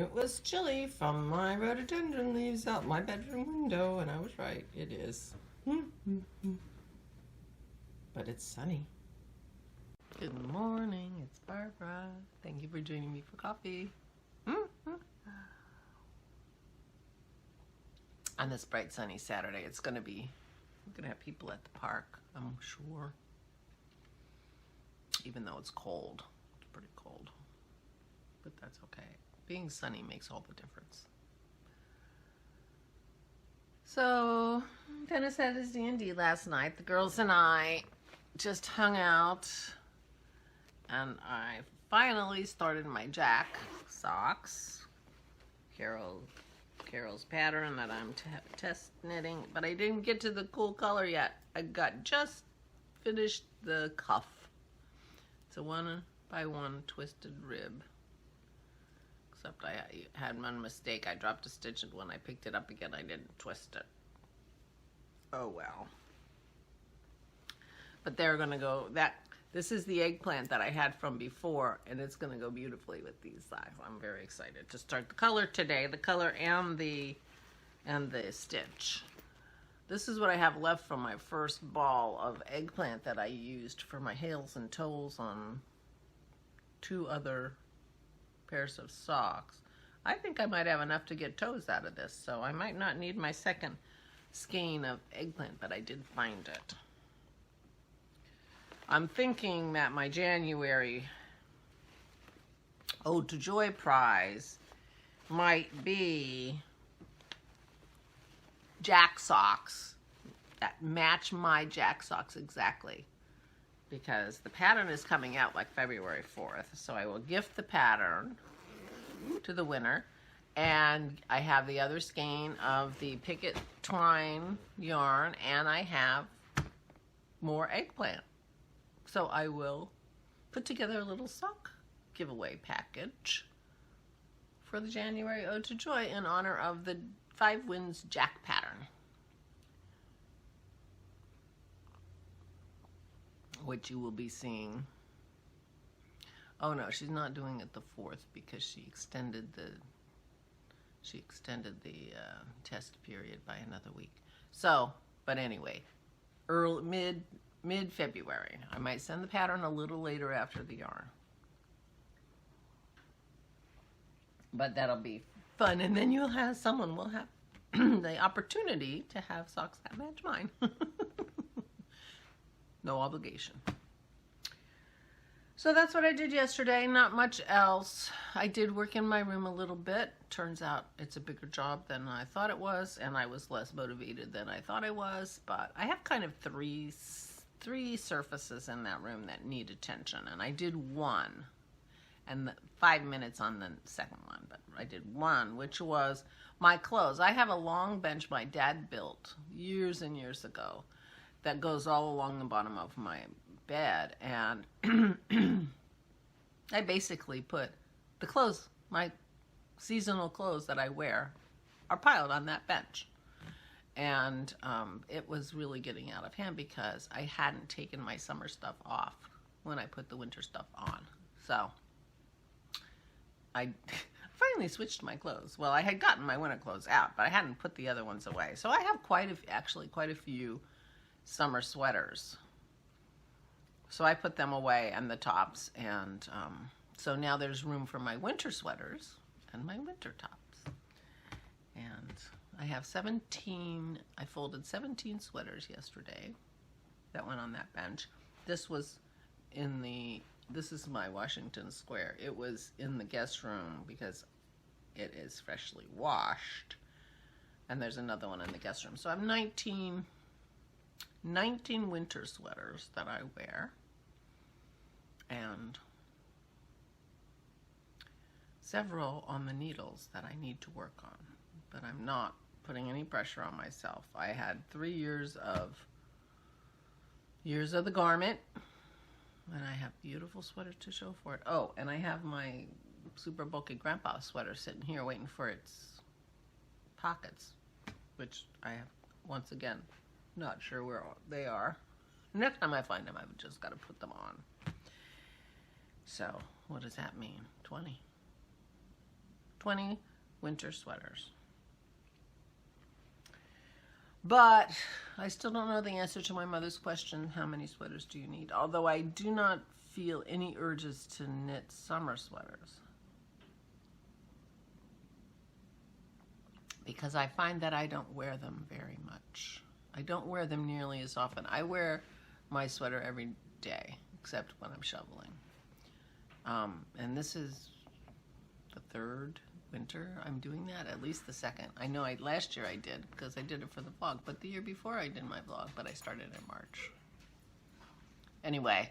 it was chilly from my rhododendron leaves out my bedroom window, and I was right, it is. But it's sunny. Good morning, it's Barbara. Thank you for joining me for coffee. On this bright sunny Saturday, we're gonna have people at the park, I'm sure. Even though it's cold, it's pretty cold, but that's okay. Being sunny makes all the difference. So, Dennis had his D&D last night. The girls and I just hung out, and I finally started my Jack socks. Carol's pattern that I'm test knitting, but I didn't get to the cool color yet. I just finished the cuff. It's a 1x1 twisted rib. Except I had one mistake. I dropped a stitch, and when I picked it up again, I didn't twist it. Oh well. But they're gonna go, this is the eggplant that I had from before, and it's gonna go beautifully with these socks. I'm very excited to start the color today, the color and the stitch. This is what I have left from my first ball of eggplant that I used for my heels and toes on 2 other pairs of socks. I think I might have enough to get toes out of this, so I might not need my second skein of eggplant, but I did find it. I'm thinking that my January Ode to Joy prize might be Jack socks that match my Jack socks exactly, because the pattern is coming out like February 4th, so I will gift the pattern to the winner, and I have the other skein of the picket twine yarn, and I have more eggplant. So I will put together a little sock giveaway package for the January Ode to Joy in honor of the 5 Winds Jack pattern, which you will be seeing. Oh no, she's not doing it the 4th because she extended the test period by another week. So, but anyway, mid-February. I might send the pattern a little later after the yarn. But that'll be fun, and then someone will have the opportunity to have socks that match mine. No obligation. So that's what I did yesterday, not much else. I did work in my room a little bit. Turns out it's a bigger job than I thought it was, and I was less motivated than I thought I was, but I have kind of three surfaces in that room that need attention, and I did one, and 5 minutes on the second one, but I did one, which was my clothes. I have a long bench my dad built years and years ago that goes all along the bottom of my bed, and I basically put the clothes, my seasonal clothes that I wear, are piled on that bench. And it was really getting out of hand because I hadn't taken my summer stuff off when I put the winter stuff on. So I finally switched my clothes. Well, I had gotten my winter clothes out, but I hadn't put the other ones away. So I have actually quite a few summer sweaters. So I put them away, and the tops, and so now there's room for my winter sweaters and my winter tops. And I have I folded 17 sweaters yesterday that went on that bench. This is my Washington Square. It was in the guest room because it is freshly washed. And there's another one in the guest room. So I have 19 winter sweaters that I wear. And several on the needles that I need to work on. But I'm not putting any pressure on myself. I had 3 years of the garment, and I have beautiful sweaters to show for it. Oh, and I have my super bulky grandpa sweater sitting here waiting for its pockets, which I have, once again, not sure where they are. Next time I find them, I've just got to put them on. So, what does that mean? 20 20 winter sweaters. But I still don't know the answer to my mother's question, how many sweaters do you need? Although I do not feel any urges to knit summer sweaters. Because I find that I don't wear them very much. I don't wear them nearly as often. I wear my sweater every day, except when I'm shoveling. And this is the third winter I'm doing that, at least the second. I know last year I did, because I did it for the vlog, but the year before I did my vlog, but I started in March. Anyway,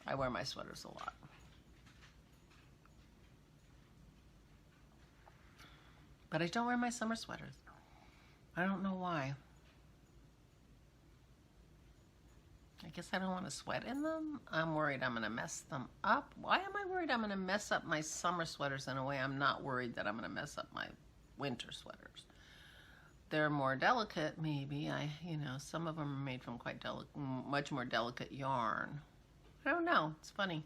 I wear my sweaters a lot. But I don't wear my summer sweaters. I don't know why. I guess I don't want to sweat in them. I'm worried I'm going to mess them up. Why am I worried I'm going to mess up my summer sweaters in a way I'm not worried that I'm going to mess up my winter sweaters? They're more delicate, maybe. Some of them are made from much more delicate yarn. I don't know. It's funny.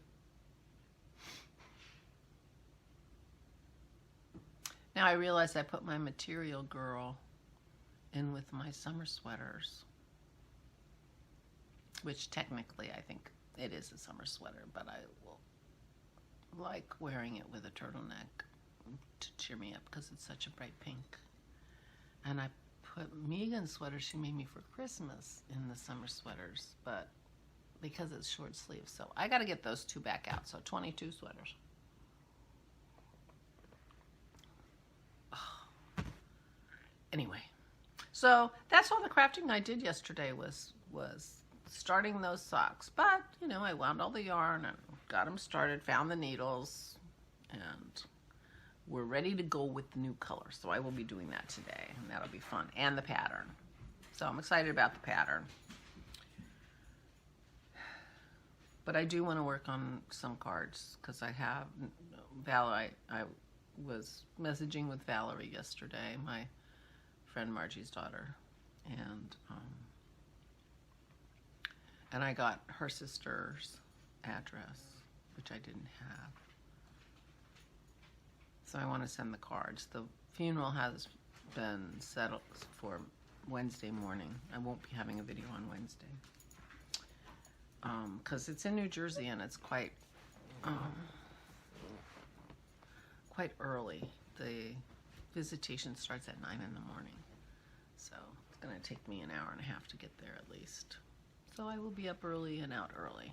Now I realize I put my Material Girl in with my summer sweaters, which technically I think it is a summer sweater, but I will like wearing it with a turtleneck to cheer me up because it's such a bright pink. And I put Megan's sweater she made me for Christmas in the summer sweaters, but because it's short sleeves, so I got to get those two back out. So 22 sweaters. Anyway, so that's all the crafting I did yesterday was starting those socks. But, I wound all the yarn and got them started, found the needles, and we're ready to go with the new color. So I will be doing that today, and that'll be fun. And the pattern. So I'm excited about the pattern. But I do want to work on some cards because I have, I was messaging with Valerie yesterday, my friend Margie's daughter, and I got her sister's address, which I didn't have. So I want to send the cards. The funeral has been settled for Wednesday morning. I won't be having a video on Wednesday. Because it's in New Jersey and it's quite early. The visitation starts at 9 in the morning. So it's going to take me an hour and a half to get there at least. So I will be up early and out early.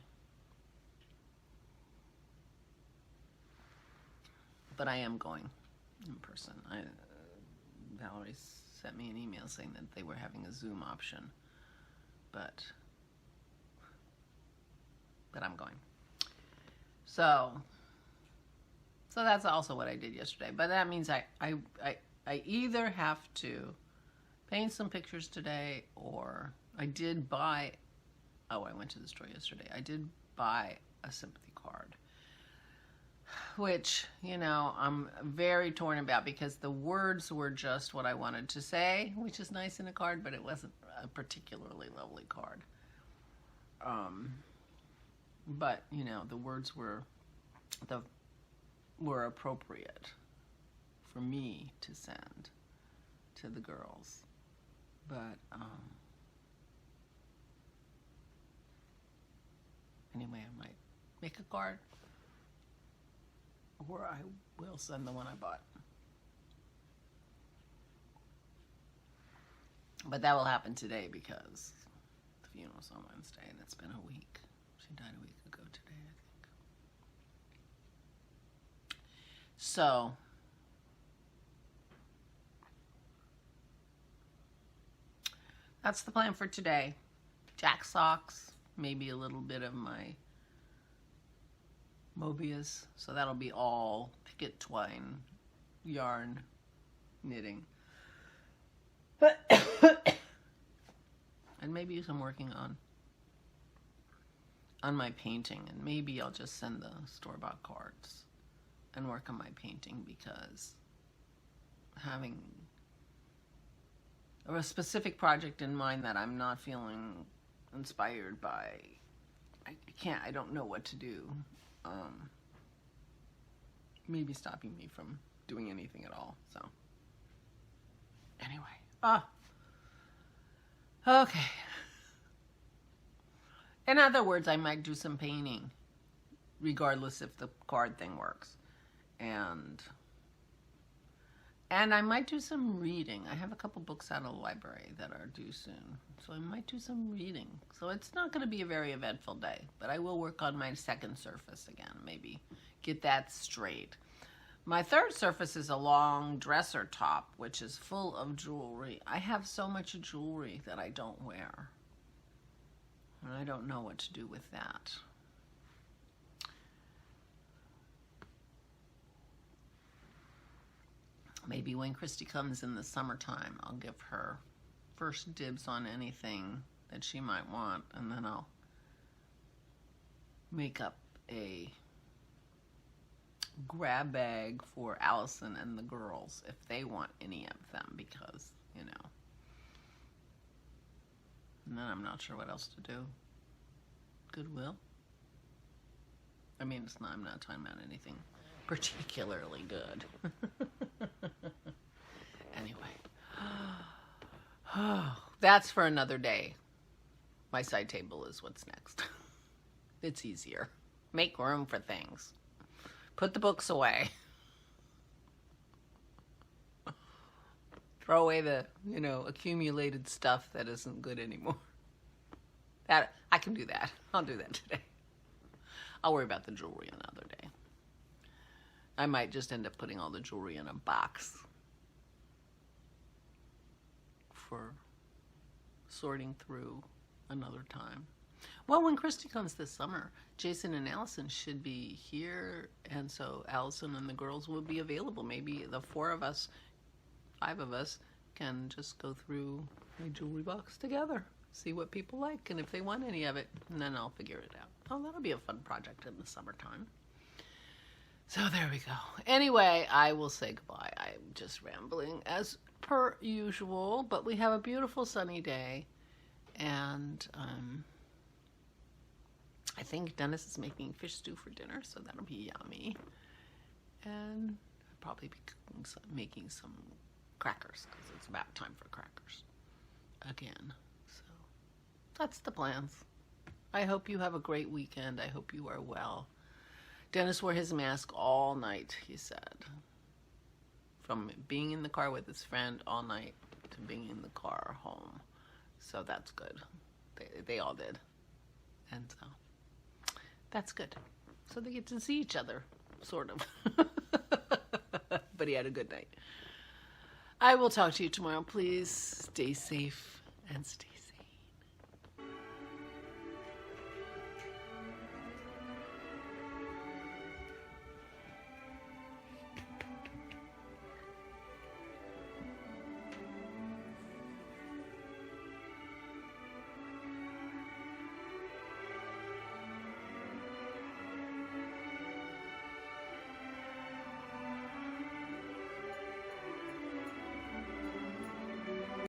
But I am going in person. Valerie sent me an email saying that they were having a Zoom option. But I'm going. So that's also what I did yesterday. But that means I either have to paint some pictures today, or I did buy, I went to the store yesterday. I did buy a sympathy card, which, I'm very torn about because the words were just what I wanted to say, which is nice in a card, but it wasn't a particularly lovely card. But, the words were appropriate for me to send to the girls. But, anyway, I might make a card, or I will send the one I bought. But that will happen today because the funeral's on Wednesday and it's been a week. She died a week ago today, I think. So, that's the plan for today. Jack socks, maybe a little bit of my Mobius. So that'll be all picket twine yarn knitting. And maybe I'm working on my painting, and maybe I'll just send the store-bought cards and work on my painting, because having a specific project in mind that I'm not feeling inspired by, I don't know what to do. Maybe stopping me from doing anything at all. So anyway, okay. In other words, I might do some painting, regardless if the card thing works. And I might do some reading. I have a couple books out of the library that are due soon. So I might do some reading. So it's not going to be a very eventful day. But I will work on my second surface again. Maybe get that straight. My third surface is a long dresser top, which is full of jewelry. I have so much jewelry that I don't wear. And I don't know what to do with that. Maybe when Christy comes in the summertime, I'll give her first dibs on anything that she might want, and then I'll make up a grab bag for Allison and the girls if they want any of them, because, you know. And then I'm not sure what else to do. Goodwill? I mean, it's not, I'm not talking about anything particularly good. Anyway. That's for another day. My side table is what's next. It's easier. Make room for things. Put the books away. Throw away the, you know, accumulated stuff that isn't good anymore. That I can do that. I'll do that today. I'll worry about the jewelry another day. I might just end up putting all the jewelry in a box for sorting through another time. Well, when Christy comes this summer, Jason and Allison should be here, and so Allison and the girls will be available. Maybe the 4 of us, 5 of us, can just go through a jewelry box together, see what people like, and if they want any of it, and then I'll figure it out. Oh, that'll be a fun project in the summertime. So there we go. Anyway, I will say goodbye. I'm just rambling as per usual, but we have a beautiful sunny day, and I think Dennis is making fish stew for dinner, so that'll be yummy. And I'll probably be making some crackers, because it's about time for crackers again. So that's the plans. I hope you have a great weekend. I hope you are well. Dennis wore his mask all night, he said. From being in the car with his friend all night to being in the car home. So that's good. They all did. And so that's good. So they get to see each other, sort of. But he had a good night. I will talk to you tomorrow. Please stay safe and stay